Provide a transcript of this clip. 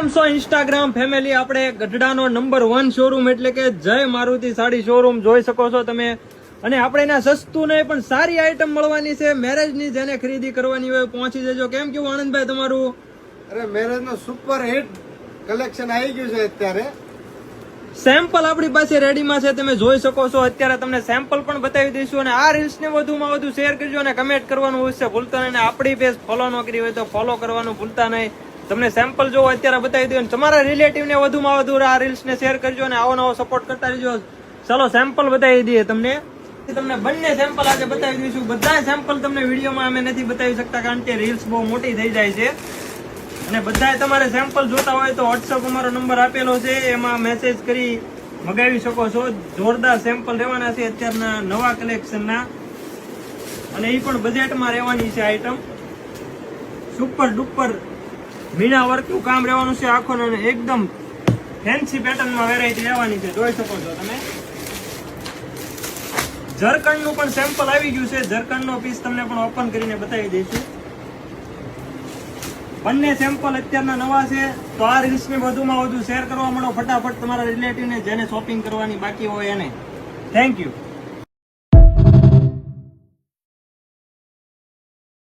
Instagram family આપણે ગઢડાનો number 1 showroom એટલે કે જય મારુતિ સાડી શોરૂમ જોઈ શકો છો તમે. અને આપણે એના સસ્તું નહીં પણ સારી આઈટમ મળવાની છે. મેરેજ ની જેને ખરીદી કરવાની હોય પહોંચી જજો. કેમ કેવું આનંદભાઈ તમારું? અરે મેરેજ નો સુપર હિટ કલેક્શન આવી ગયું છે અત્યારે. સેમ્પલ આપણી પાસે રેડીમાં છે, તમે જોઈ શકો છો. અત્યારે તમને સેમ્પલ પણ બતાવી દઈશું. અને આ રીલ્સ ને વધુમાં વધુ શેર કરજો અને કમેન્ટ કરવાનું હોય છે ભૂલતા નહીં. આપણી પેજ ફોલો ન કરી હોય તો ફોલો કરવાનું ભૂલતા નહીં. તમને સેમ્પલ જોવો અત્યારે બતાવી દઉં. તમારા રિલેટિવ ને વધુમાં વધુ આ રીલ્સ ને શેર કરજો અને આવો નવો સપોર્ટ કરતા રહેજો. ચલો સેમ્પલ બતાવી દઈએ તમને. બંને સેમ્પલ આજે બતાવી દઈશું. બધા સેમ્પલ તમને વિડીયોમાં અમે નથી બતાવી શકતા કારણ કે રીલ્સ બહુ મોટી થઈ જાય છે. અને બધા તમારે સેમ્પલ જોતા હોય તો વોટ્સઅપ અમારો નંબર આપેલો છે, એમાં મેસેજ કરી મગાવી શકો છો. જોરદાર સેમ્પલ રહેવાના છે અત્યારના નવા કલેક્શનના, અને એ પણ બજેટમાં રહેવાની છે આઈટમ. સુપર ડુપર મીના વર્કનું કામ રહેવાનું છે આખો, અને એકદમ ફેન્સી પેટર્નમાં વેરાયટી રહેવાની છે. જોઈ શકો છો તમે. ઝરકણનું પણ સેમ્પલ આવી ગયું છે. ઝરકણનો પીસ તમને પણ ઓપન કરીને બતાવી દઈશું. બંને સેમ્પલ અત્યારના નવા છે. તો આ રીલ્સને વધુમાં વધુ શેર કરવા માંડો ફટાફટ તમારા રિલેટિવને જેને શોપિંગ કરવાની બાકી હોય એને. Thank you.